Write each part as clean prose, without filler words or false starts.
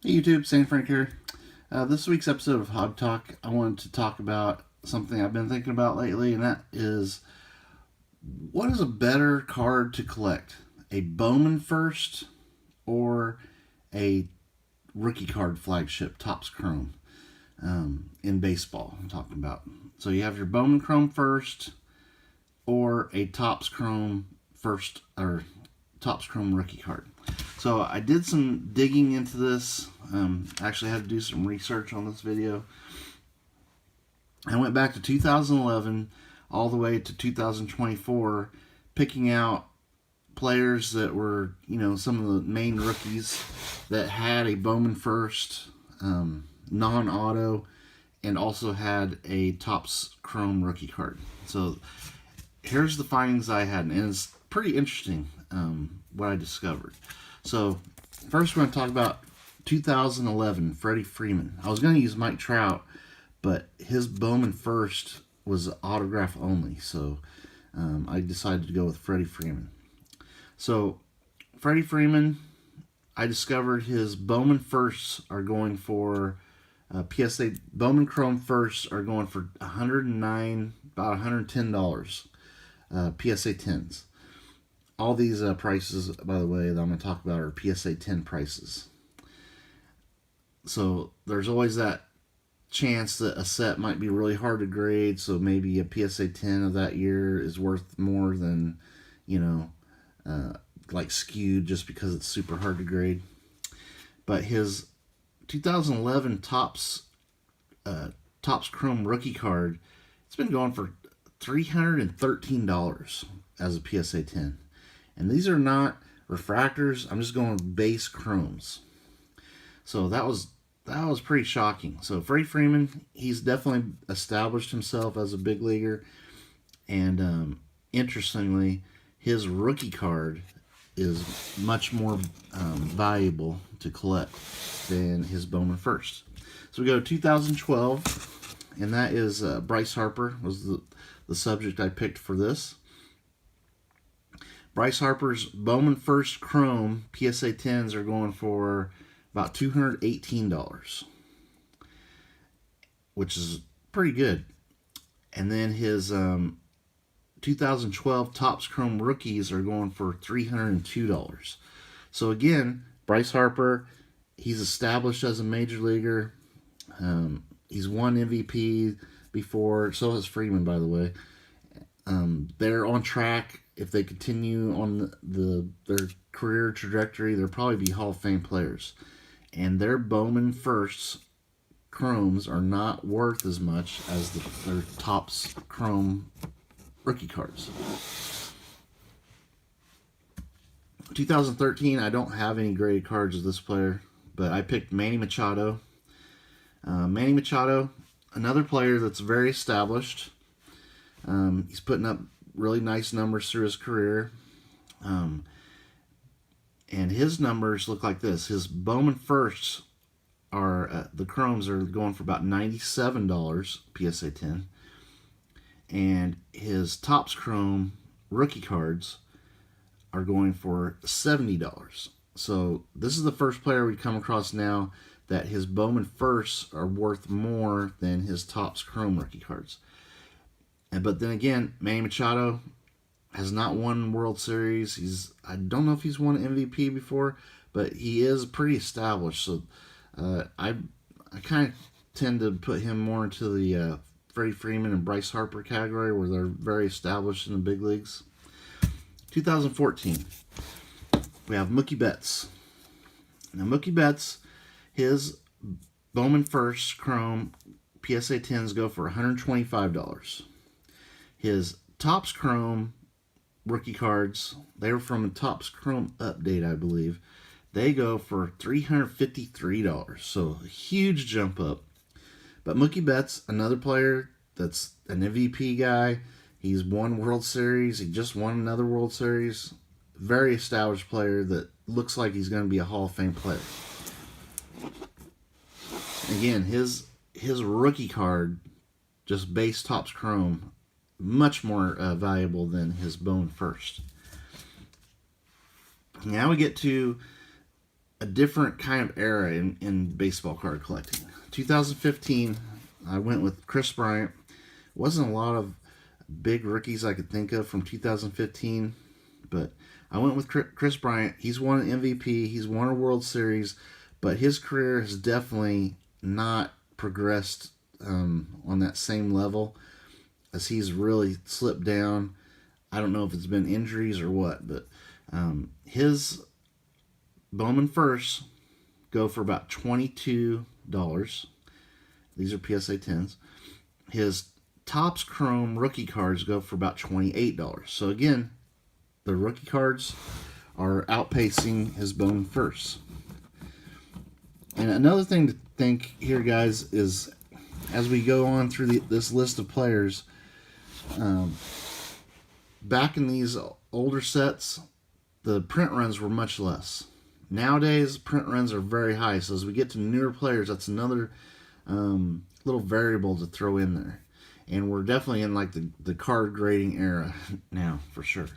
Hey YouTube, St. Frank here. This week's episode of Hog Talk, I wanted to talk about something I've been thinking about lately, and that is, what is a better card to collect? A Bowman first or a rookie card flagship Topps Chrome in baseball? I'm talking about. So you have your Bowman Chrome first or a Topps Chrome first or Topps Chrome rookie card. So I did some digging into this. Actually had to do some research on this video. I went back to 2011 all the way to 2024, picking out players that were, some of the main rookies that had a Bowman first, non-auto, and also had a Topps Chrome rookie card. So here's the findings I had, and it's pretty interesting what I discovered. So first we're going to talk about 2011 Freddie Freeman. I was going to use Mike Trout, but his Bowman first was autograph only, so I decided to go with Freddie Freeman. So Freddie Freeman, I discovered his Bowman firsts are going for PSA Bowman Chrome firsts are going for $109, about $110. PSA 10s. All these prices, by the way, that I'm going to talk about are PSA 10 prices. So there's always that chance that a set might be really hard to grade, so maybe a PSA 10 of that year is worth more than, like skewed just because it's super hard to grade. But his 2011 Topps Chrome rookie card, it's been going for $313 as a PSA 10. And these are not refractors. I'm just going with base chromes. So that was pretty shocking. So Freddie Freeman, he's definitely established himself as a big leaguer. And interestingly, his rookie card is much more valuable to collect than his Bowman first. So we go to 2012, and that is Bryce Harper was the subject I picked for this. Bryce Harper's Bowman first Chrome PSA 10s are going for about $218, which is pretty good. And then his 2012 Topps Chrome rookies are going for $302. So again, Bryce Harper, he's established as a major leaguer. He's won MVP before. So has Freeman, by the way. They're on track. If they continue on their career trajectory, they'll probably be Hall of Fame players. And their Bowman firsts chromes are not worth as much as their Topps Chrome rookie cards. 2013, I don't have any graded cards of this player, but I picked Manny Machado. Manny Machado, another player that's very established. He's putting up really nice numbers through his career. And his numbers look like this. His Bowman firsts are, the chromes are going for about $97 PSA 10. And his Topps Chrome rookie cards are going for $70. So this is the first player we come across now that his Bowman firsts are worth more than his Topps Chrome rookie cards. But then again, Manny Machado has not won World Series. I don't know if he's won MVP before, but he is pretty established. So I kind of tend to put him more into the Freddie Freeman and Bryce Harper category, where they're very established in the big leagues. 2014, we have Mookie Betts. Now Mookie Betts, his Bowman first Chrome PSA 10s go for $125. His Topps Chrome rookie cards, they were from a Topps Chrome update, I believe. They go for $353. So a huge jump up. But Mookie Betts, another player that's an MVP guy. He's won World Series. He just won another World Series. Very established player that looks like he's going to be a Hall of Fame player. Again, his rookie card, just base Topps Chrome, much more valuable than his Bowman first. Now we get to a different kind of era in baseball card collecting. 2015, I went with Kris Bryant. Wasn't a lot of big rookies I could think of from 2015, but I went with Kris Bryant. He's won an MVP. He's won a World Series, but his career has definitely not progressed on that same level, as he's really slipped down. I don't know if it's been injuries or what, but his Bowman firsts go for about $22. These are PSA 10s. His Topps Chrome rookie cards go for about $28. So again, the rookie cards are outpacing his Bowman firsts. And another thing to think here, guys, is as we go on through this list of players, back in these older sets, the print runs were much less. Nowadays, print runs are very high. So as we get to newer players, that's another little variable to throw in there. And we're definitely in like the card grading era now, for sure.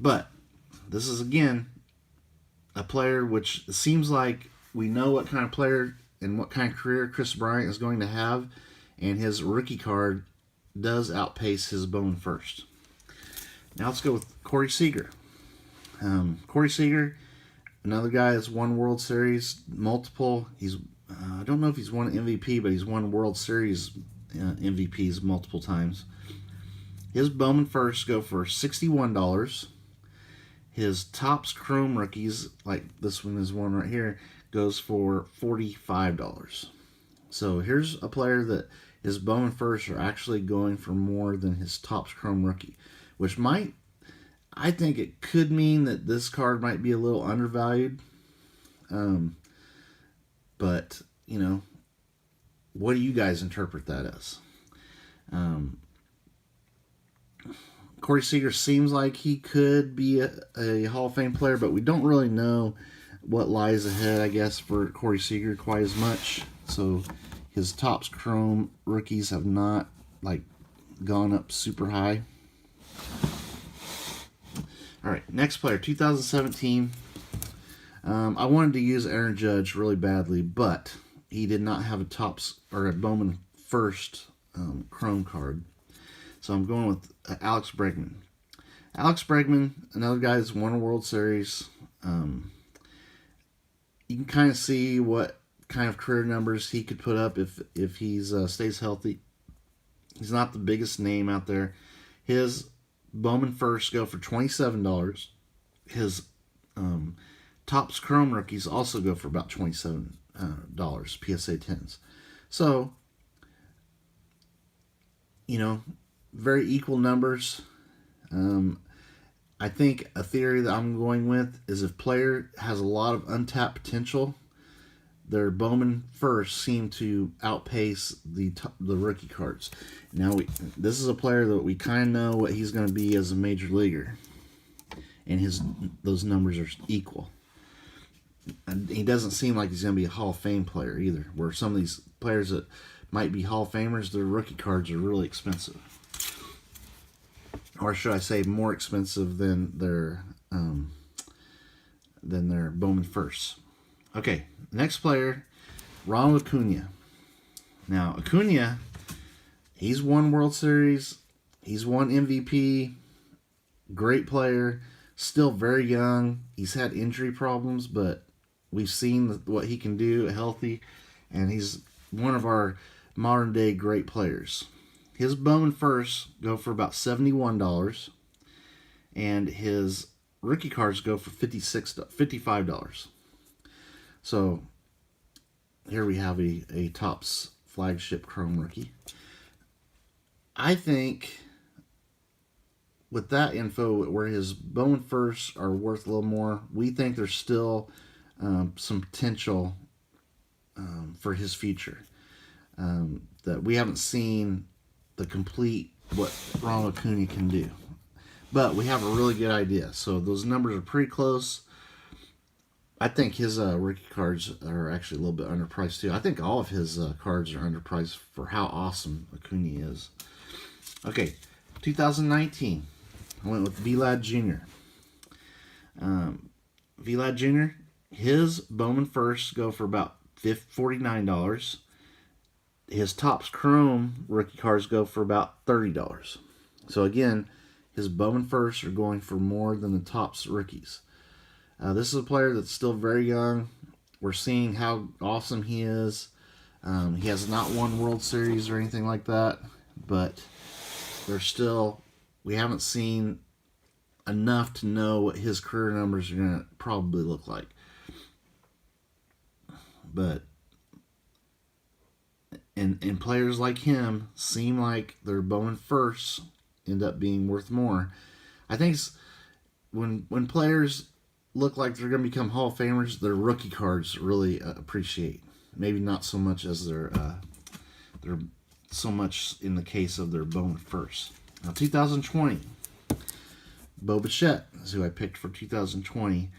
But this is, again, a player which seems like we know what kind of player and what kind of career Kris Bryant is going to have, and his rookie card does outpace his Bowman first. Now let's go with Cory Seager. Cory Seager, another guy that's won World Series, multiple. He's I don't know if he's won MVP, but he's won World Series MVPs multiple times. His Bowman firsts go for $61. His Topps Chrome rookies, like this one is one right here, goes for $45. So here's a player that his Bowman firsts are actually going for more than his Topps Chrome rookie, which I think it could mean that this card might be a little undervalued. But, you know, what do you guys interpret that as? Cory Seager seems like he could be a Hall of Fame player, but we don't really know what lies ahead, I guess, for Cory Seager quite as much. So his Topps Chrome rookies have not, like, gone up super high. All right, next player, 2017. I wanted to use Aaron Judge really badly, but he did not have a Topps or a Bowman first Chrome card. So I'm going with Alex Bregman. Alex Bregman, another guy that's won a World Series. You can kind of see what kind of career numbers he could put up if he's stays healthy. He's not the biggest name out there. His Bowman firsts go for $27. His Topps Chrome rookies also go for about $27 PSA 10s. So, you know, very equal numbers. I think a theory that I'm going with is if player has a lot of untapped potential, their Bowman first seem to outpace the rookie cards. Now, this is a player that we kind of know what he's going to be as a major leaguer, and those numbers are equal. And he doesn't seem like he's going to be a Hall of Fame player either, where some of these players that might be Hall of Famers, their rookie cards are really expensive. Or should I say more expensive than their Bowman firsts. Okay, next player, Ronald Acuna. Now, Acuna, he's won World Series, he's won MVP, great player, still very young. He's had injury problems, but we've seen what he can do healthy, and he's one of our modern-day great players. His Bowman firsts go for about $71, and his rookie cards go for $55. So here we have a Topps flagship Chrome rookie. I think with that info, where his Bowman firsts are worth a little more, we think there's still some potential for his future. That we haven't seen the complete what Ronald Acuna can do. But we have a really good idea. So those numbers are pretty close. I think his rookie cards are actually a little bit underpriced too. I think all of his cards are underpriced for how awesome Acuna is. Okay, 2019. I went with Vlad Jr. Vlad Jr., His Bowman firsts go for about $49. His Topps Chrome rookie cards go for about $30. So again, his Bowman firsts are going for more than the Topps rookies. This is a player that's still very young. We're seeing how awesome he is. He has not won World Series or anything like that, but we haven't seen enough to know what his career numbers are going to probably look like. But and players like him seem like their Bowman firsts end up being worth more. I think when players look like they're going to become Hall of Famers, their rookie cards really appreciate. Maybe not so much as their so much in the case of their Bowman firsts. Now 2020, Bo Bichette is who I picked for 2020.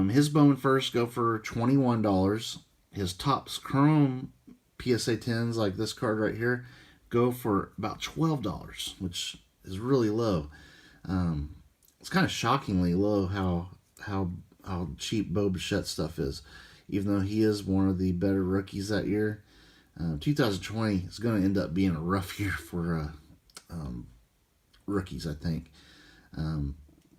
His Bowman firsts go for $21. His Topps Chrome PSA 10s, like this card right here, go for about $12, which is really low. It's kind of shockingly low how cheap Bo Bichette stuff is, even though he is one of the better rookies that year. 2020 is going to end up being a rough year for rookies, I think.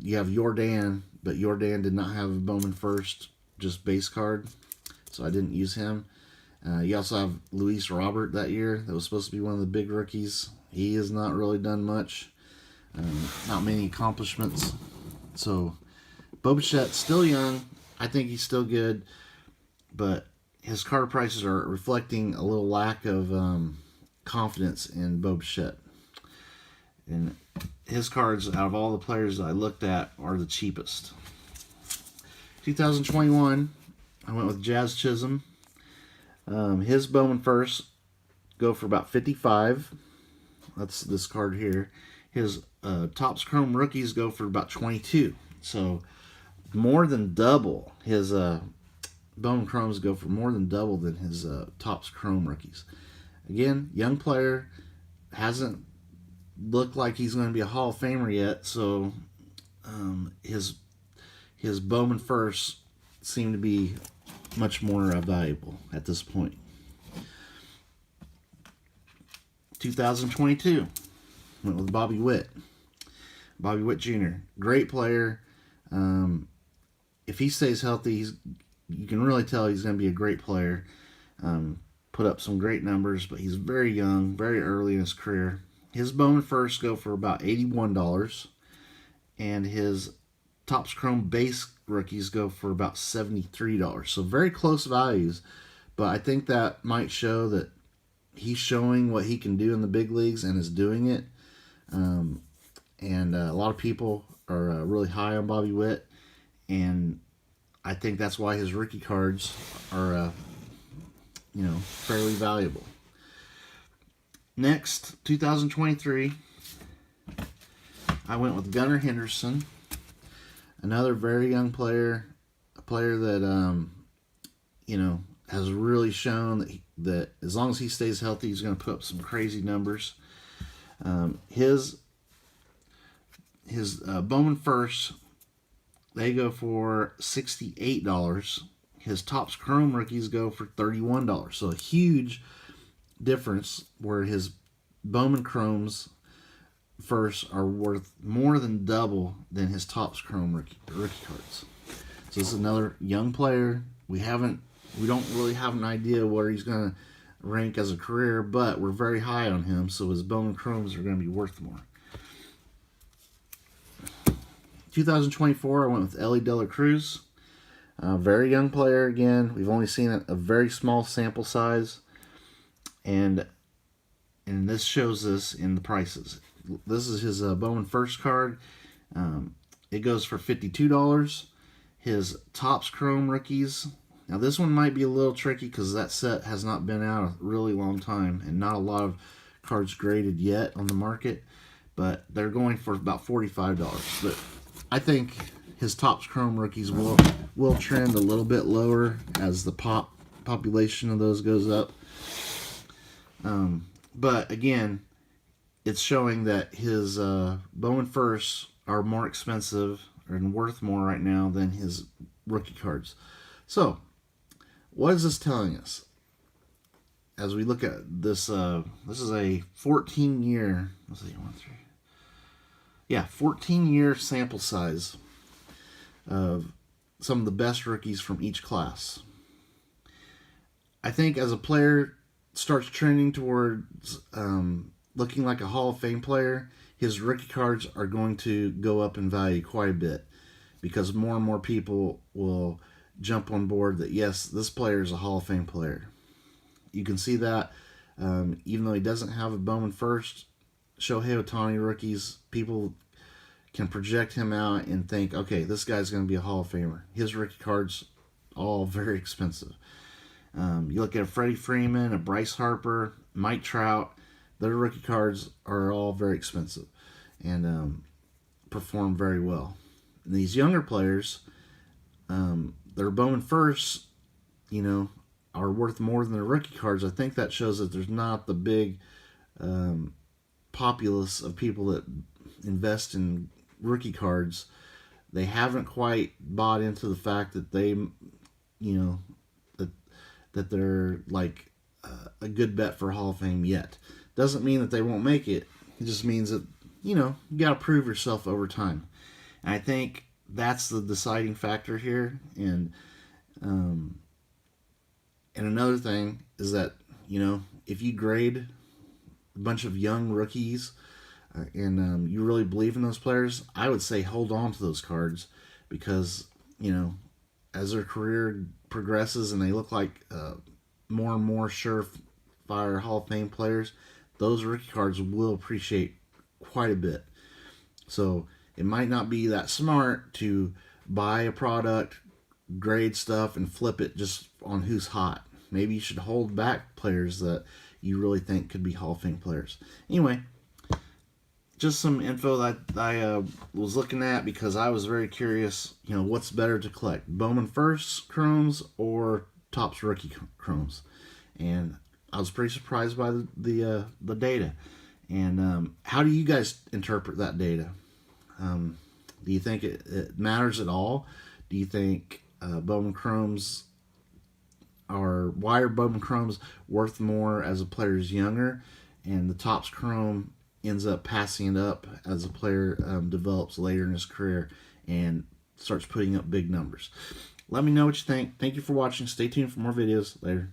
You have Jordan, but Jordan did not have a Bowman first, just base card, so I didn't use him. You also have Luis Robert that year. That was supposed to be one of the big rookies. He has not really done much. Not many accomplishments. So, Bo Bichette, still young. I think he's still good, but his card prices are reflecting a little lack of confidence in Bo Bichette. And his cards, out of all the players that I looked at, are the cheapest. 2021, I went with Jazz Chism. His Bowman firsts go for about $55. That's this card here. His Topps Chrome rookies go for about $22. So more than double. His Bowman Chromes go for more than double than his Topps Chrome rookies. Again, young player, hasn't looked like he's going to be a Hall of Famer yet. So his Bowman firsts seem to be much more valuable at this point. 2022, went with Bobby Whit. Bobby Whit Jr., great player. If he stays healthy, you can really tell he's going to be a great player. Put up some great numbers, but he's very young, very early in his career. His Bowman firsts go for about $81, and his Topps Chrome base rookies go for about $73. So very close values, but I think that might show that he's showing what he can do in the big leagues and is doing it. And a lot of people are really high on Bobby Whit, and I think that's why his rookie cards are, fairly valuable. Next, 2023, I went with Gunar Henderson. Another very young player, a player that, has really shown that as long as he stays healthy, he's going to put up some crazy numbers. His Bowman firsts, they go for $68. His Topps Chrome rookies go for $31. So a huge difference where his Bowman Chromes first are worth more than double than his Topps Chrome rookie cards. So this is another young player. We don't really have an idea where he's going to rank as a career, but we're very high on him, so his Bowman Chromes are going to be worth more. 2024, I went with Ellie Del Cruz. Very young player again. We've only seen a very small sample size, and this shows this in the prices. This is his Bowman first card. It goes for $52. His Topps Chrome rookies. Now this one might be a little tricky because that set has not been out a really long time and not a lot of cards graded yet on the market, but they're going for about $45. But I think his Topps Chrome rookies will trend a little bit lower as the population of those goes up. But again, it's showing that his Bowman firsts are more expensive and worth more right now than his rookie cards. So, what is this telling us? As we look at this, this is a 14-year, let's see, 14-year sample size of some of the best rookies from each class. I think as a player starts trending towards looking like a Hall of Fame player, his rookie cards are going to go up in value quite a bit because more and more people will jump on board that, yes, this player is a Hall of Fame player. You can see that even though he doesn't have a Bowman first, Shohei Ohtani rookies, people can project him out and think, okay, this guy's going to be a Hall of Famer. His rookie cards, all very expensive. You look at a Freddy Freeman, a Bryce Harper, Mike Trout, their rookie cards are all very expensive and perform very well. And these younger players, their Bowman first, are worth more than their rookie cards. I think that shows that there's not the big populace of people that invest in rookie cards. They haven't quite bought into the fact that they, that they're like a good bet for Hall of Fame yet. Doesn't mean that they won't make it. It just means that, you got to prove yourself over time. And I think that's the deciding factor here. And another thing is that, if you grade a bunch of young rookies and you really believe in those players, I would say hold on to those cards because, as their career progresses and they look like more and more surefire Hall of Fame players, those rookie cards will appreciate quite a bit. So it might not be that smart to buy a product, grade stuff, and flip it just on who's hot. Maybe you should hold back players that you really think could be Hall of Fame players. Anyway, just some info that I was looking at because I was very curious, what's better to collect, Bowman First Chromes or Topps Rookie Chromes? And I was pretty surprised by the data. And how do you guys interpret that data? Do you think it matters at all? Do you think Bowman Chromes why are Bowman Chromes worth more as a player is younger, and the Topps Chrome ends up passing it up as a player develops later in his career and starts putting up big numbers? Let me know what you think. Thank you for watching. Stay tuned for more videos. Later.